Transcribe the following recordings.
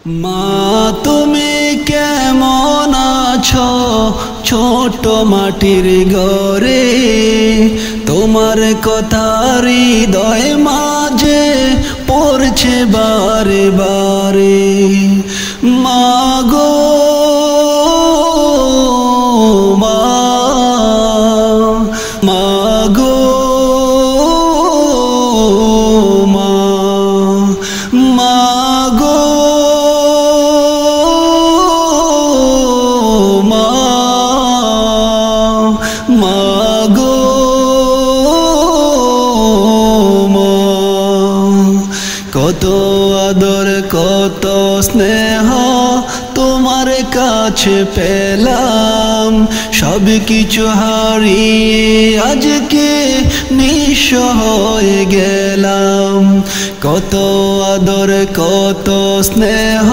মা তুমি কেমন আছো ছোট মাটির ঘরে, তোমার কথা হৃদয় মাঝে পড়ছে বারে বারে। মা গো মা, মা গো মা, মা গো মা, মা গো মা। কত আদর কত স্নেহ তোমার কাছে পেলাম, সব কিছু হারিয়ে আজকে নিঃস্ব হয়ে গেলাম। কত আদর কত স্নেহ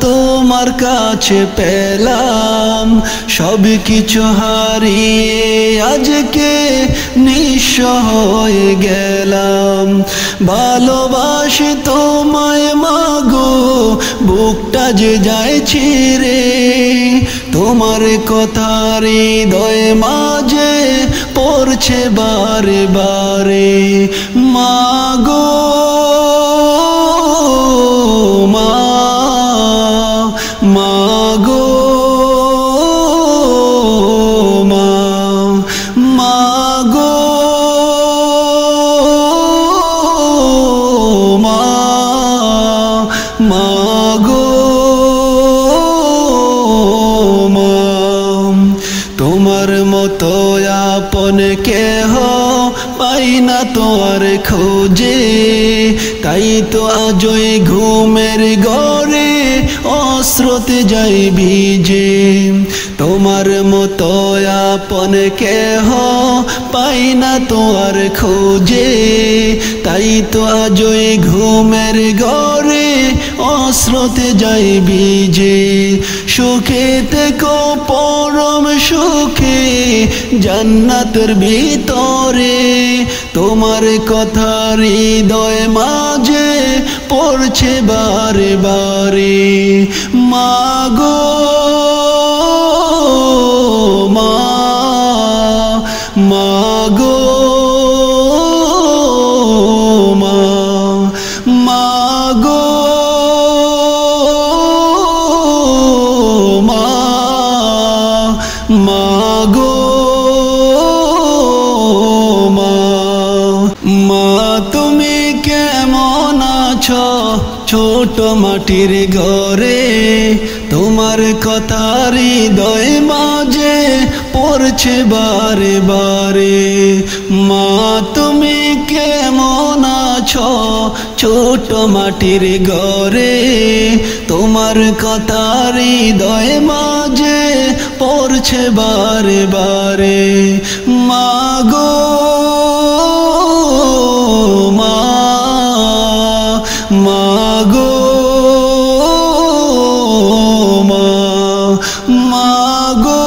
তোমার কাছে পেলাম, সব কিছু হারিয়ে আজকে নিঃস্ব হয়ে গেলাম। ভালোবাসি তোমায় মাগো, বুকটা যে যায় ছিঁড়ে, তোমার কথা হৃদয় মাঝে পড়ছে বারে বারে। মাগো মা, মাগো মা, মাগো মা, মাগো মা। তোমার মতো আপন কেহ পাই না তো আর খোঁজে, তাই তো আজই ঘুমের ঘরে অশ্রুতে যাই ভিজে। তোমার মতো আপন কেহ পাই না তো আর খোঁজে, তাই তো আজই ঘুমের ঘরে অশ্রুতে যাই ভিজে। সুখে থেকো পরম সুখে জান্নাতের ভিতরে, তোমার কথা হৃদয় মাঝে পড়ছে বারে বারে। মাগো মা, মাগো মা, মাগো মা, মাগো মা। মা তুমি কেমন আছো ছোট মাটির ঘরে, তোমার কথা হৃদয় মাঝে পড়ছে বারে বারে। মা তুমি কেমন আছো ছোট মাটির ঘরে, তোমার কথা হৃদয় মাঝে পড়ছে বারে বারে। মাগো মা, মাগো মা, মাগো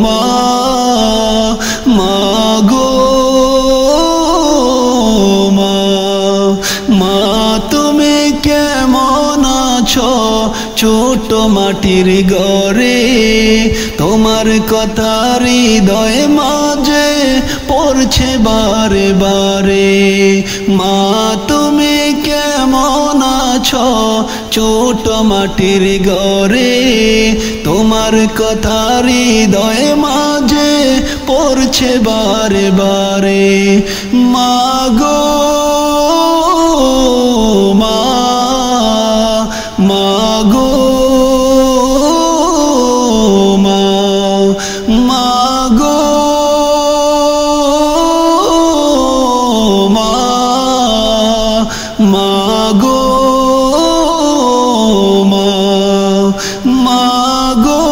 মা, মাগো মা। মা তুমি কেমন আছো ছোট মাটির ঘরে, তোমার কথা হৃদয় মাঝে পড়ছে বারে বারে। মা তুমি কেমন আছো ছোট মাটির ঘরে, তোমার কথা হৃদয় মাঝে পড়ছে বারে বারে। মাগো মা, মাগো মা, মাগো মা, মাগো মা, মাগো